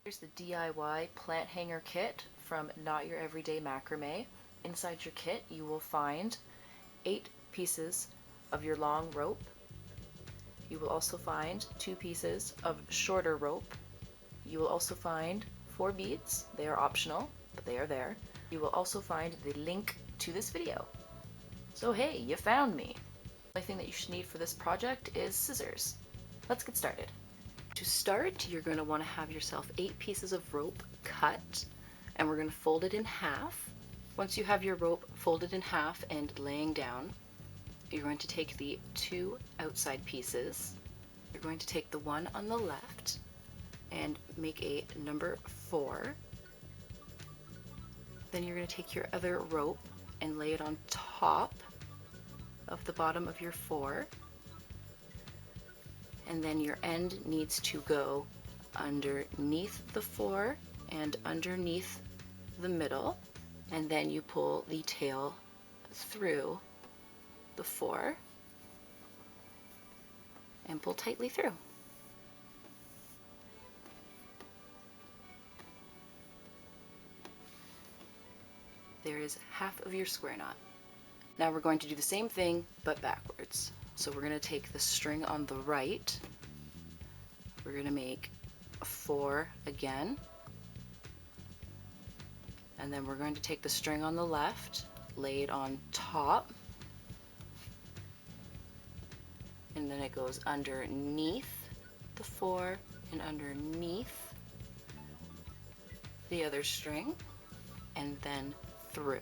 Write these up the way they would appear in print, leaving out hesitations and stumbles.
Here's the DIY plant hanger kit from Knot Your Everyday Macrame. Inside your kit you will find 8 pieces of your long rope. You will also find 2 pieces of shorter rope. You will also find 4 beads. They are optional, but they are there. You will also find the link to this video. So hey, you found me! The only thing that you should need for this project is scissors. Let's get started. To start, you're going to want to have yourself 8 pieces of rope cut, and we're going to fold it in half. Once you have your rope folded in half and laying down, you're going to take the 2 outside pieces. You're going to take the one on the left and make a number 4. Then you're going to take your other rope and lay it on top of the bottom of your 4. And then your end needs to go underneath the 4 and underneath the middle, and then you pull the tail through the 4 and pull tightly through. There is half of your square knot. Now we're going to do the same thing but backwards. So we're going to take the string on the right, we're going to make a 4 again, and then we're going to take the string on the left, lay it on top, and then it goes underneath the 4 and underneath the other string, and then through.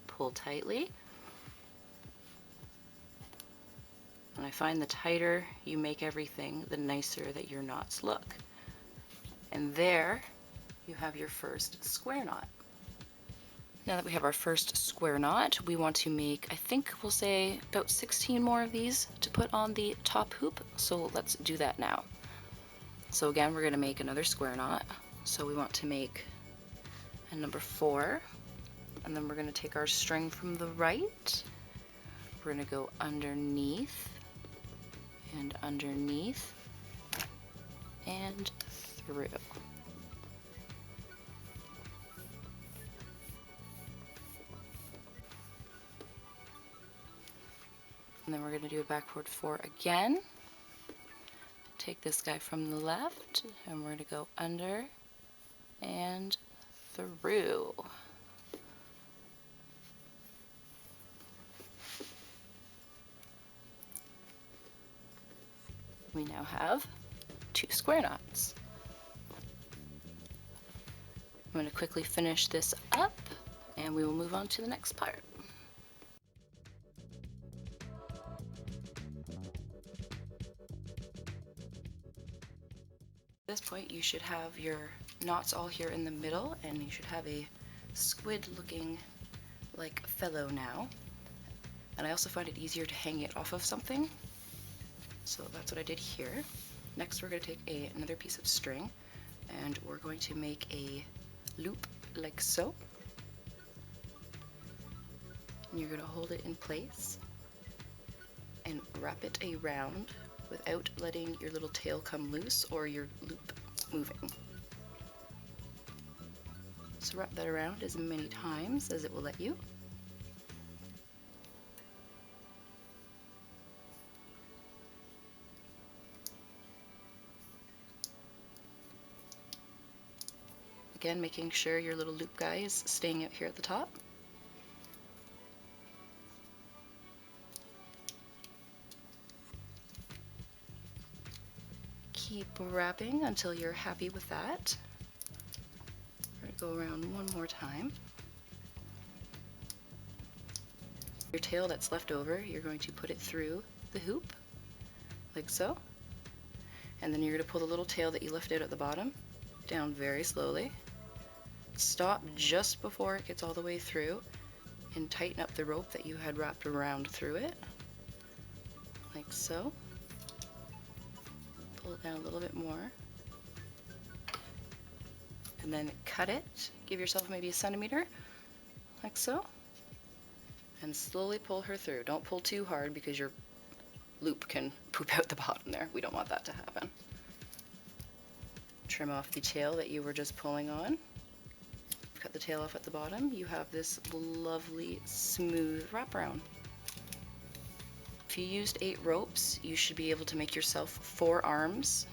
Pull tightly, and I find the tighter you make everything, the nicer that your knots look. And there you have your first square knot. Now that we have our first square knot, we want to make, I think we'll say about 16 more of these to put on the top hoop, so let's do that now. So again, we're going to make another square knot, so we want to make a number 4. And then we're going to take our string from the right, we're going to go underneath and underneath and through. And then we're going to do a backward 4 again. Take this guy from the left and we're going to go under and through. We now have 2 square knots. I'm going to quickly finish this up and we will move on to the next part. At this point you should have your knots all here in the middle, and you should have a squid looking like fellow now. And I also find it easier to hang it off of something, so that's what I did here. Next we're going to take another piece of string and we're going to make a loop like so. And you're going to hold it in place and wrap it around without letting your little tail come loose or your loop moving. So wrap that around as many times as it will let you. Again, making sure your little loop guy is staying out here at the top. Keep wrapping until you're happy with that. We're going to go around one more time. Your tail that's left over, you're going to put it through the hoop, like so. And then you're going to pull the little tail that you left out at the bottom down very slowly. Stop just before it gets all the way through and tighten up the rope that you had wrapped around through it, like so. Pull it down a little bit more. And then cut it. Give yourself maybe a centimeter, like so, and slowly pull her through. Don't pull too hard because your loop can poop out the bottom there. We don't want that to happen. Trim off the tail that you were just pulling on. Cut the tail off at the bottom. You have this lovely smooth wraparound. If you used 8 ropes, you should be able to make yourself 4 arms,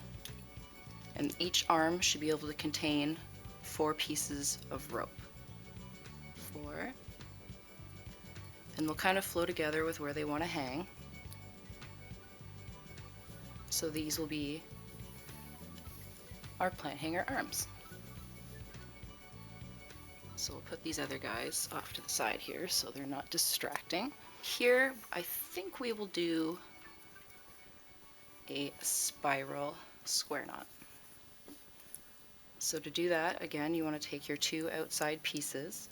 and each arm should be able to contain 4 pieces of rope. 4, and they'll kind of flow together with where they want to hang. So these will be our plant hanger arms. So we'll put these other guys off to the side here so they're not distracting. Here, I think we will do a spiral square knot. So to do that, again, you want to take your 2 outside pieces.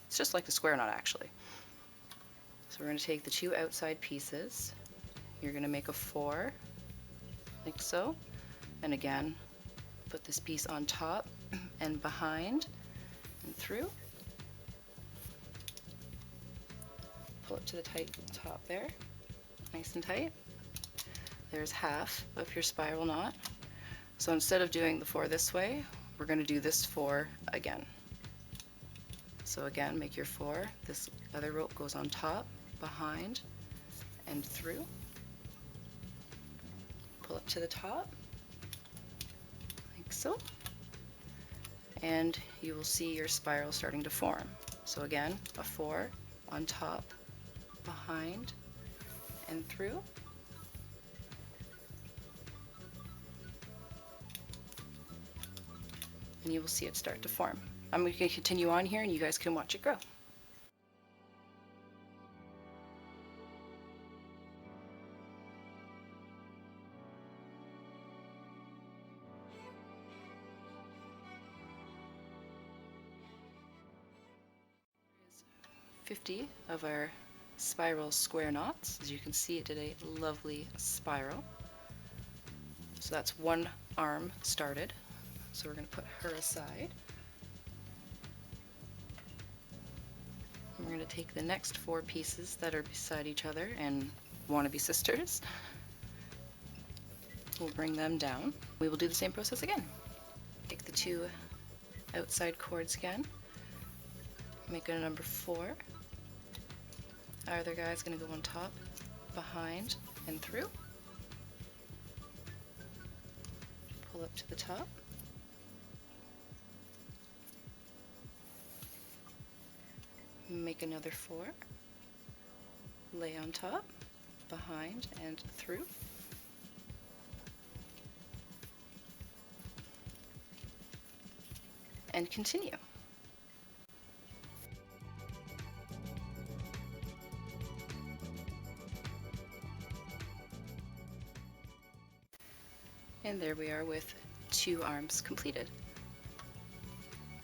It's just like the square knot, actually. So we're going to take the 2 outside pieces. You're going to make a 4, like so. And again, put this piece on top and behind and through. Pull it to the tight top there, nice and tight. There's half of your spiral knot. So instead of doing the 4 this way, we're going to do this 4 again. So again, make your 4. This other rope goes on top, behind, and through. Pull up to the top, like so. And you will see your spiral starting to form. So again, a 4 on top, behind, and through. And you will see it start to form. I'm going to continue on here and you guys can watch it grow. Here's 50 of our spiral square knots. As you can see, it did a lovely spiral. So that's one arm started. So we're going to put her aside. And we're going to take the next 4 pieces that are beside each other and want to be sisters. We'll bring them down. We will do the same process again. Take the 2 outside cords again. Make it a number 4. Our other guy is going to go on top, behind, and through. Pull up to the top. Make another 4. Lay on top, behind, and through. And continue. And there we are with 2 arms completed.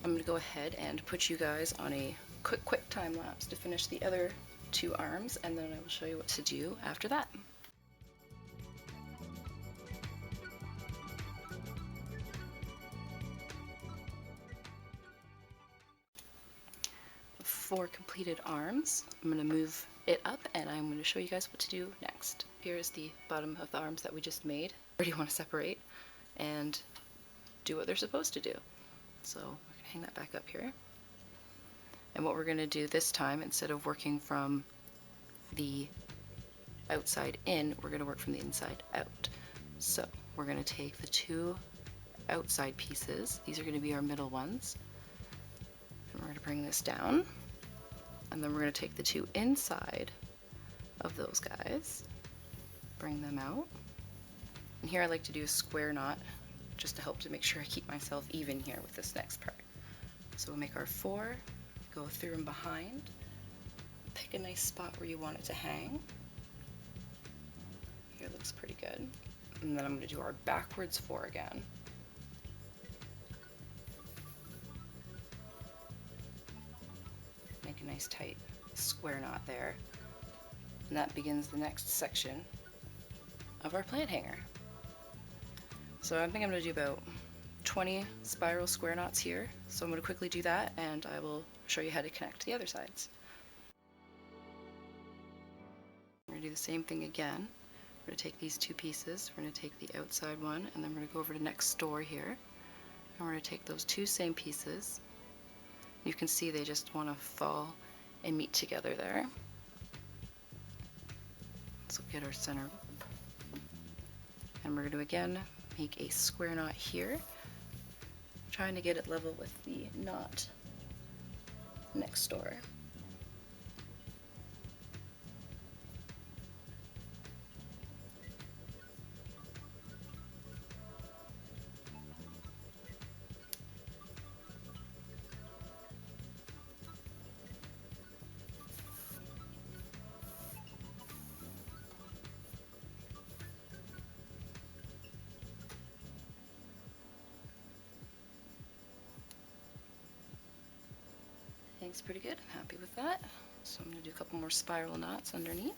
I'm going to go ahead and put you guys on a quick time lapse to finish the other 2 arms, and then I will show you what to do after that. For completed arms, I'm going to move it up and I'm going to show you guys what to do next. Here is the bottom of the arms that we just made. Where do you want to separate and do what they're supposed to do? So we're going to hang that back up here. And what we're going to do this time, instead of working from the outside in, we're going to work from the inside out. So we're going to take the 2 outside pieces. These are going to be our middle ones. And we're going to bring this down. And then we're going to take the 2 inside of those guys, bring them out. And here I like to do a square knot just to help to make sure I keep myself even here with this next part. So we'll make our 4, go through and behind, pick a nice spot where you want it to hang. Here looks pretty good. And then I'm going to do our backwards 4 again. Make a nice tight square knot there. And that begins the next section of our plant hanger. So I think I'm going to do about 20 spiral square knots here, so I'm going to quickly do that and I will show you how to connect the other sides. We're going to do the same thing again. We're going to take these two pieces, we're going to take the outside one, and then we're going to go over to next door here, and we're going to take those two same pieces. You can see they just want to fall and meet together there. So get our center up, and we're going to again make a square knot here, trying to get it level with the knot next door. Hangs pretty good, I'm happy with that. So I'm going to do a couple more spiral knots underneath.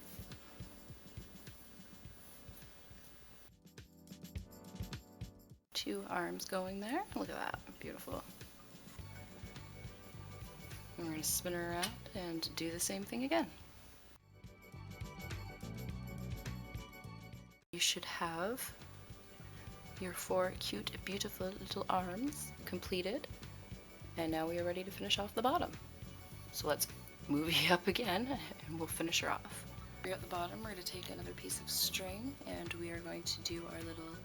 Two arms going there, look at that, beautiful. And we're going to spin her around and do the same thing again. You should have your 4 cute, beautiful little arms completed, and now we are ready to finish off the bottom. So let's move you up again and we'll finish her off. Here at the bottom, we're going to take another piece of string and we are going to do our little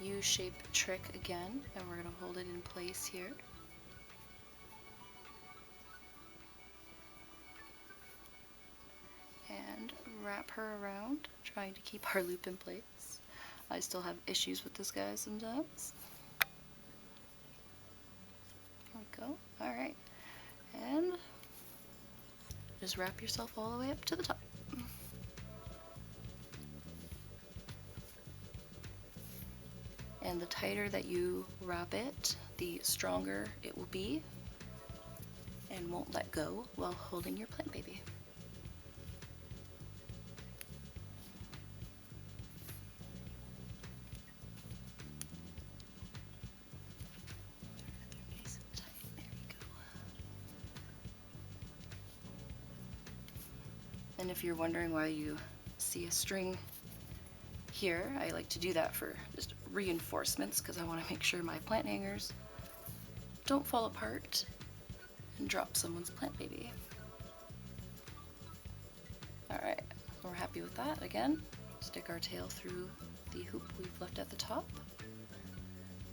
U-shaped trick again, and we're going to hold it in place here. And wrap her around, trying to keep our loop in place. I still have issues with this guy sometimes. There we go. Alright. And just wrap yourself all the way up to the top. And the tighter that you wrap it, the stronger it will be and won't let go while holding your plant baby. Nice and tight. There you go. And if you're wondering why you see a string here, I like to do that for just reinforcements because I want to make sure my plant hangers don't fall apart and drop someone's plant baby. Alright, we're happy with that. Again, stick our tail through the hoop we've left at the top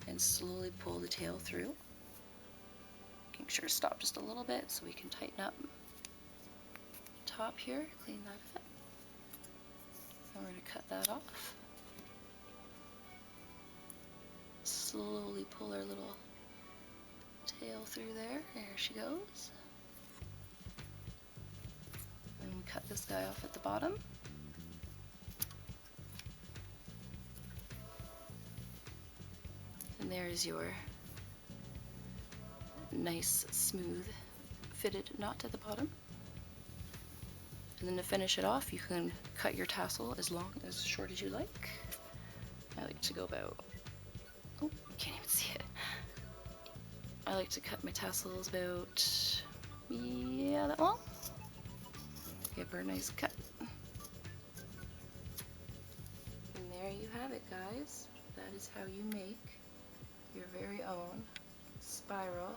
and slowly pull the tail through. Making sure to stop just a little bit so we can tighten up top here, clean that up. And we're going to cut that off. Slowly pull our little tail through there. There she goes. And we cut this guy off at the bottom. And there's your nice, smooth, fitted knot at the bottom. And then to finish it off, you can cut your tassel as short as you like. I like to go about, oh, you can't even see it. I like to cut my tassels about, yeah, that long. Give her a nice cut. And there you have it, guys. That is how you make your very own spiral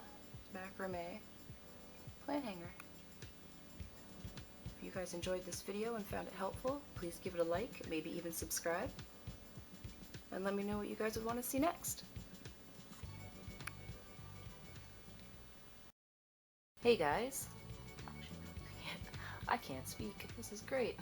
macrame plant hanger. If you guys enjoyed this video and found it helpful, please give it a like, maybe even subscribe, and let me know what you guys would want to see next. Hey guys! I can't speak. This is great.